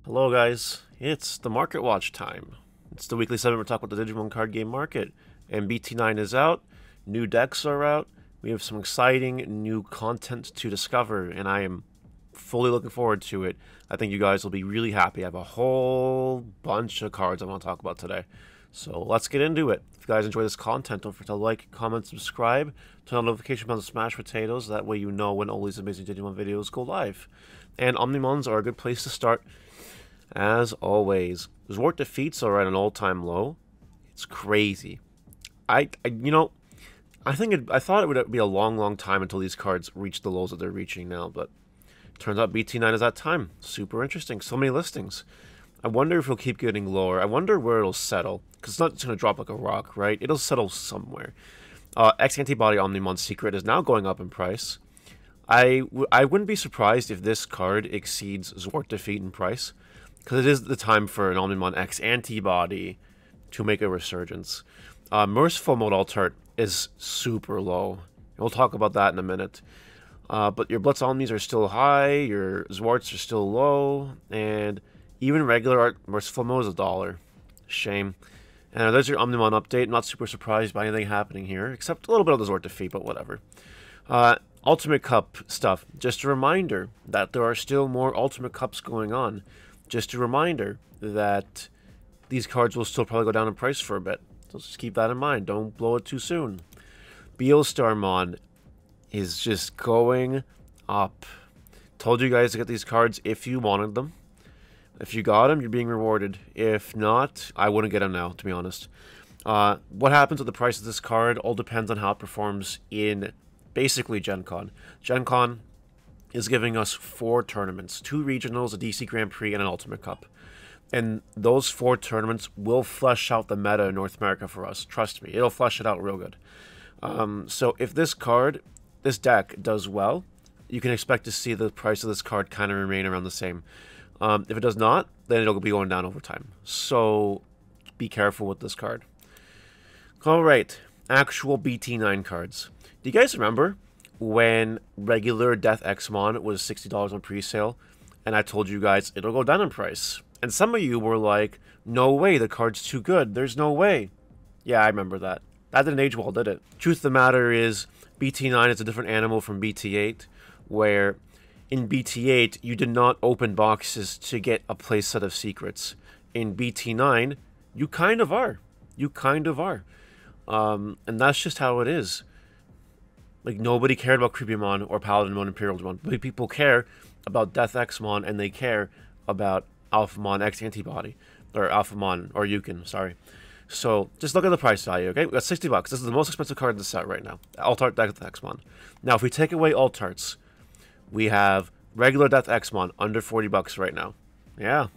Hello guys, it's the Market Watch time. It's the weekly segment we're talking about the Digimon card game market. And BT9 is out, new decks are out, we have some exciting new content to discover, and I am fully looking forward to it. I think you guys will be really happy. I have a whole bunch of cards I want to talk about today. So let's get into it. If you guys enjoy this content, don't forget to like, comment, subscribe, turn on notification bell to smash potatoes. That way you know when all these amazing Digimon videos go live. And Omnimons are a good place to start. As always, Zwart defeats are at an all-time low. It's crazy. I thought it would be a long time until these cards reach the lows that they're reaching now, but turns out BT9 is that time. Super interesting. So many listings. I wonder if it'll keep getting lower. I wonder where it'll settle, because it's not just going to drop like a rock, right? It'll settle somewhere. X-Antibody Omnimon Secret is now going up in price. I wouldn't be surprised if this card exceeds Zwart Defeat in price, because it is the time for an Omnimon X antibody to make a resurgence. Merciful Mode Altart is super low. We'll talk about that in a minute. But your Blitz Omnis are still high, your Zwarts are still low, and even regular art Merciful Mode is $1. Shame. And there's your Omnimon update. Not super surprised by anything happening here, except a little bit of the Zwart defeat, but whatever. Ultimate Cup stuff. Just a reminder that there are still more Ultimate Cups going on. Just a reminder that these cards will still probably go down in price for a bit. So just keep that in mind. Don't blow it too soon. Beostarmon is just going up. Told you guys to get these cards if you wanted them. If you got them, you're being rewarded. If not, I wouldn't get them now, to be honest. What happens with the price of this card all depends on how it performs in basically Gen Con. Gen Con is giving us 4 tournaments, 2 regionals, a DC Grand Prix, and an Ultimate Cup. And those 4 tournaments will flesh out the meta in North America for us. Trust me, it'll flesh it out real good. So if this deck does well, you can expect to see the price of this card kind of remain around the same. If it does not, then it'll be going down over time. So be careful with this card. Alright, actual BT9 cards. Do you guys remember when regular Death Exmon was $60 on pre-sale, and I told you guys it'll go down in price? And some of you were like, no way, the card's too good, there's no way. Yeah, I remember that. That didn't age well, did it? Truth of the matter is, BT9 is a different animal from BT8, where in BT8, you did not open boxes to get a playset of secrets. In BT9, you kind of are. You kind of are. And that's just how it is. Like, nobody cared about Creepymon or Paladinmon and Imperialmon. But people care about Death Exmon, and they care about Alphamon X Antibody. Or Alphamon, or Yukin, sorry. So, just look at the price value, okay? We got $60. This is the most expensive card in the set right now. Altart Death Exmon. Now, if we take away Altarts, we have regular Death Exmon under $40 right now. Yeah.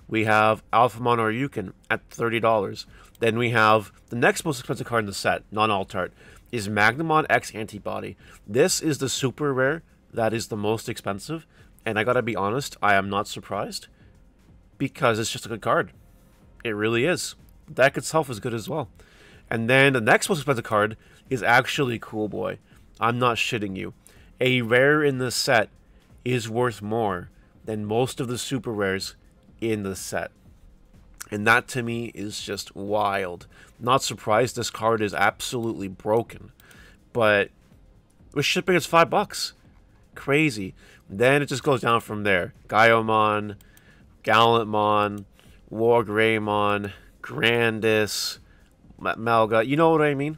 We have Alphamon or Yukin at $30. Then we have the next most expensive card in the set, non-Altart, is Magnamon X Antibody. This is the super rare that is the most expensive, and I gotta be honest, I am not surprised, because it's just a good card. It really is. The deck itself is good as well. And then the next most expensive card is actually Cool Boy. I'm not shitting you. A rare in this set is worth more than most of the super rares in the set. And that to me is just wild. Not surprised, this card is absolutely broken. But with shipping, it's $5. Crazy. Then it just goes down from there. Gaiomon, Gallantmon, Wargreymon, Grandis, Malga. You know what I mean?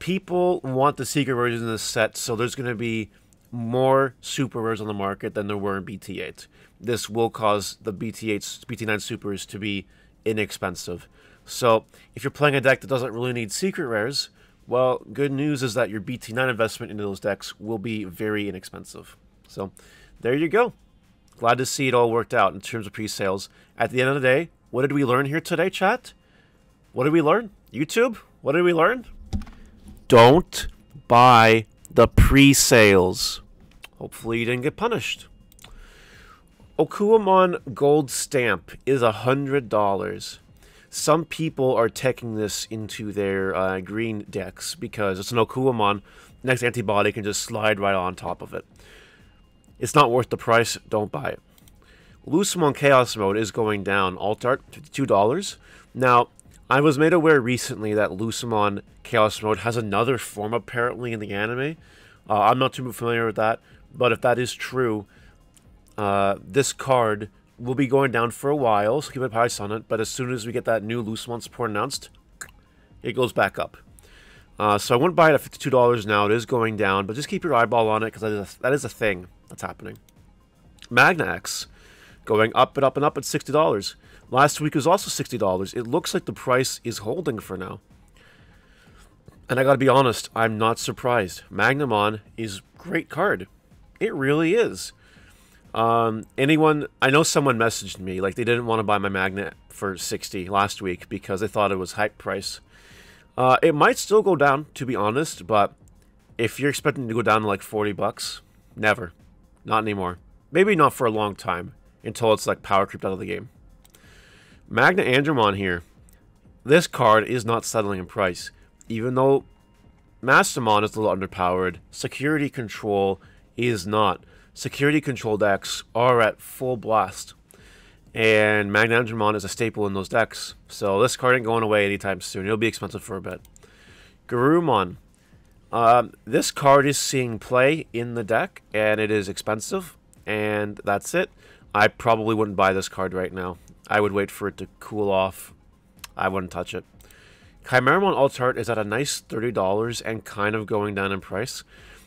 People want the secret version of this set, so there's going to be more super rares on the market than there were in BT8. This will cause the BT9 supers to be inexpensive. So, if you're playing a deck that doesn't really need secret rares, well, good news is that your BT9 investment into those decks will be very inexpensive. So, there you go. Glad to see it all worked out in terms of pre-sales. At the end of the day, what did we learn here today, chat? What did we learn? YouTube? What did we learn? Don't buy the pre-sales. Hopefully you didn't get punished. Okuamon Gold Stamp is $100. Some people are taking this into their green decks because it's an Okuamon. Next antibody can just slide right on top of it. It's not worth the price. Don't buy it. Lucemon Chaos Mode is going down. Alt Art, $52. Now, I was made aware recently that Lucemon Chaos Mode has another form apparently in the anime. I'm not too familiar with that, but if that is true, this card will be going down for a while, so keep an eye on it, but as soon as we get that new Lucemon support announced, it goes back up. So I wouldn't buy it at $52 now. It is going down, but just keep your eyeball on it, because that is a thing that's happening. Magna X, going up and up and up at $60. Last week was also $60. It looks like the price is holding for now. And I gotta be honest, I'm not surprised. Magnamon is a great card. It really is. I know someone messaged me, like they didn't want to buy my Magnet for $60 last week because they thought it was hype price. It might still go down, to be honest, but if you're expecting to go down to like $40, never. Not anymore. Maybe not for a long time, until it's like power creeped out of the game. Magna Andromon here. This card is not settling in price. Even though Mastermon is a little underpowered, Security Control is not. Security Control decks are at full blast. And Magna Andromon is a staple in those decks. So this card ain't going away anytime soon. It'll be expensive for a bit. Garurumon. This card is seeing play in the deck, and it is expensive. And that's it. I probably wouldn't buy this card right now. I would wait for it to cool off. I wouldn't touch it. Chimeramon Alt Art is at a nice $30 and kind of going down in price.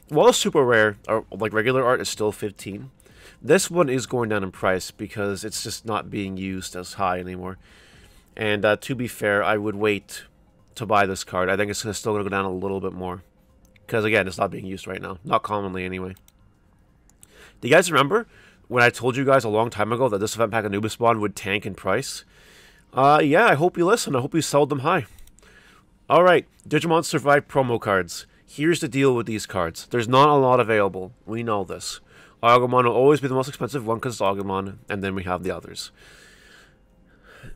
While super rare, or like regular art, is still $15. This one is going down in price because it's just not being used as high anymore. And to be fair, I would wait to buy this card. I think it's still going to go down a little bit more. Because again, it's not being used right now. Not commonly anyway. Do you guys remember when I told you guys a long time ago that this event pack Anubis Spawn would tank in price? Yeah, I hope you listened. I hope you sold them high. Alright, Digimon Survive promo cards. Here's the deal with these cards. There's not a lot available. We know this. Agumon will always be the most expensive one because it's Agumon, and then we have the others.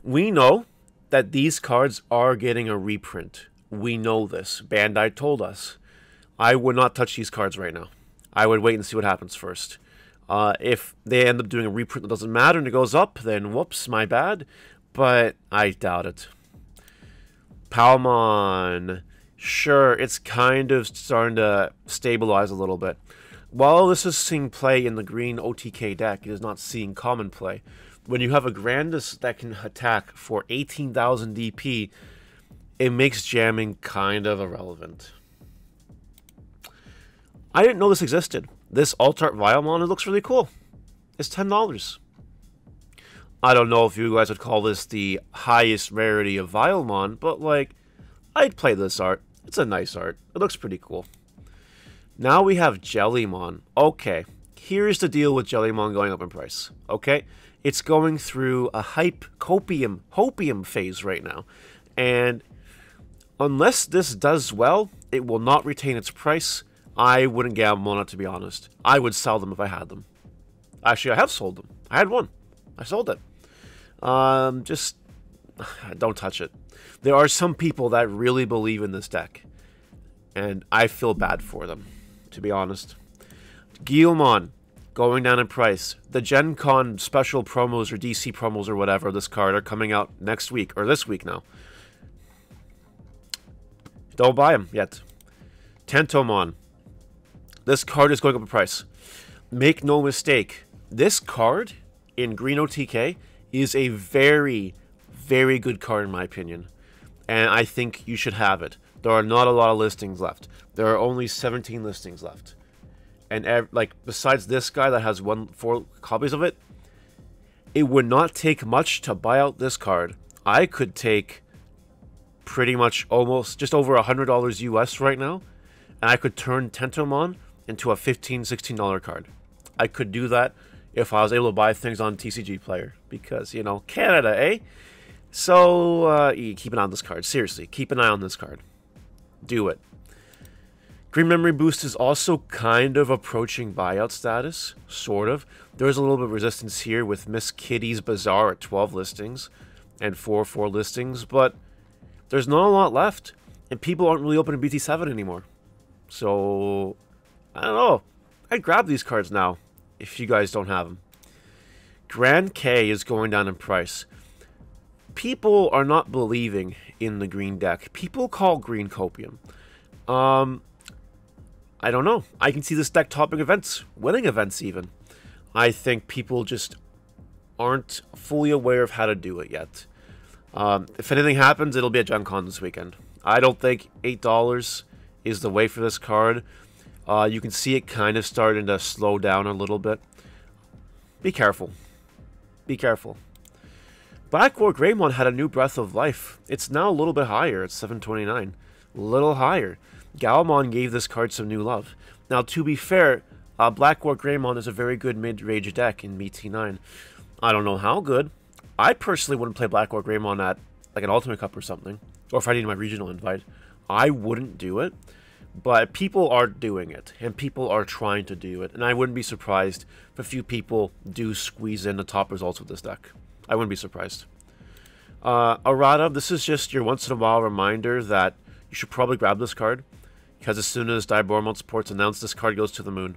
We know that these cards are getting a reprint. We know this. Bandai told us. I would not touch these cards right now. I would wait and see what happens first. If they end up doing a reprint that doesn't matter and it goes up, then whoops, my bad. But I doubt it. Palmon. Sure, it's kind of starting to stabilize a little bit. While this is seeing play in the green OTK deck, it is not seeing common play. When you have a Grandis that can attack for 18,000 DP, it makes jamming kind of irrelevant. I didn't know this existed. This Alt Art Vilemon, it looks really cool. It's $10. I don't know if you guys would call this the highest rarity of Vilemon, but like, I'd play this art. It's a nice art. It looks pretty cool. Now we have Jellymon. Okay, here's the deal with Jellymon going up in price. Okay, it's going through a hopium phase right now. And unless this does well, it will not retain its price. I wouldn't gamble on it, to be honest. I would sell them if I had them. Actually, I have sold them. I had one. I sold it. Just don't touch it. There are some people that really believe in this deck, and I feel bad for them, to be honest. Guilmon, going down in price. The Gen Con special promos or DC promos or whatever, this card, are coming out next week, or this week now. Don't buy them yet. Tentomon. This card is going up in price. Make no mistake, this card in Green OTK is a very, very good card in my opinion. And I think you should have it. There are not a lot of listings left. There are only 17 listings left. And like besides this guy that has 4 copies of it, it would not take much to buy out this card. I could take pretty much almost just over $100 US right now, and I could turn Tentomon into a $15, $16 card. I could do that if I was able to buy things on TCG Player, because, you know, Canada, eh? So, keep an eye on this card. Seriously, keep an eye on this card. Do it. Green Memory Boost is also kind of approaching buyout status, sort of. There's a little bit of resistance here with Miss Kitty's Bazaar at 12 listings and 4 listings, but there's not a lot left, and people aren't really opening BT7 anymore. So, I don't know. I'd grab these cards now, if you guys don't have them. Grand K is going down in price. People are not believing in the green deck. People call green copium. I don't know. I can see this deck topping events, winning events even. I think people just aren't fully aware of how to do it yet. If anything happens, it'll be at Gen Con this weekend. I don't think $8 is the way for this card. You can see it kind of starting to slow down a little bit. Be careful. Be careful. Black War Greymon had a new breath of life. It's now a little bit higher. It's 729. A little higher. Galmon gave this card some new love. Now, to be fair, Black War Greymon is a very good mid-range deck in BT9. I don't know how good. I personally wouldn't play Black War Greymon at like an Ultimate Cup or something. Or if I needed my regional invite. I wouldn't do it. But people are doing it. And people are trying to do it. And I wouldn't be surprised if a few people do squeeze in the top results with this deck. I wouldn't be surprised. Arata, this is just your once-in-a-while reminder that you should probably grab this card. Because as soon as Dibormon Sports announced, this card goes to the moon.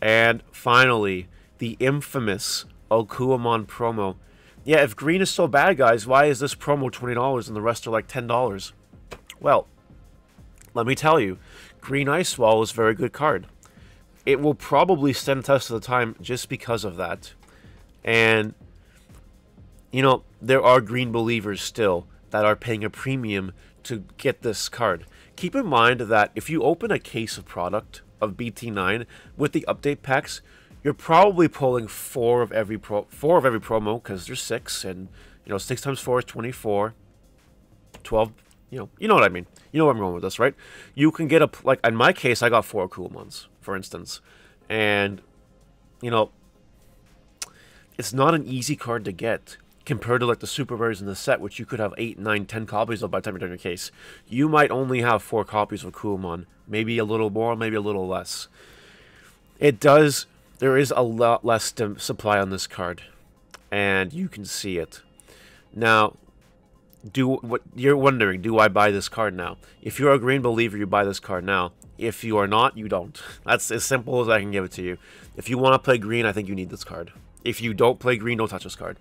And finally, the infamous Okuamon promo. Yeah, if green is so bad, guys, why is this promo $20 and the rest are like $10? Well, let me tell you, Green Ice Wall is a very good card. It will probably stand the test of the time just because of that. And, you know, there are green believers still that are paying a premium to get this card. Keep in mind that if you open a case of product of BT9 with the update packs, you're probably pulling four of every promo, because there's 6, and 6 times 4 is 24. 12, you know what I mean. You know where I'm going with this, right? You can get like in my case, I got 4 Coolmons, for instance, and it's not an easy card to get. Compared to like the super rares in the set, which you could have 8, 9, 10 copies of by the time you're done your case. You might only have 4 copies of Coolmon. Maybe a little more, maybe a little less. There is a lot less supply on this card. And you can see it. Now, what you're wondering, do I buy this card now? If you're a green believer, you buy this card now. If you are not, you don't. That's as simple as I can give it to you. If you want to play green, I think you need this card. If you don't play green, don't touch this card.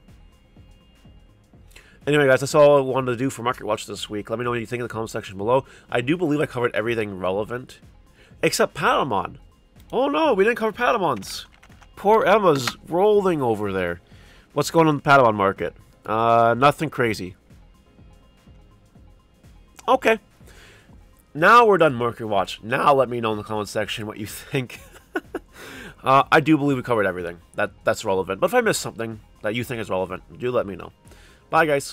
Anyway, guys, that's all I wanted to do for Market Watch this week. Let me know what you think in the comment section below. I do believe I covered everything relevant, except Patamon. Oh no, we didn't cover Patamons. Poor Emma's rolling over there. What's going on in the Patamon market? Nothing crazy. Okay. Now we're done Market Watch. Now let me know in the comment section what you think. I do believe we covered everything that's relevant. But if I missed something that you think is relevant, do let me know. Bye, guys.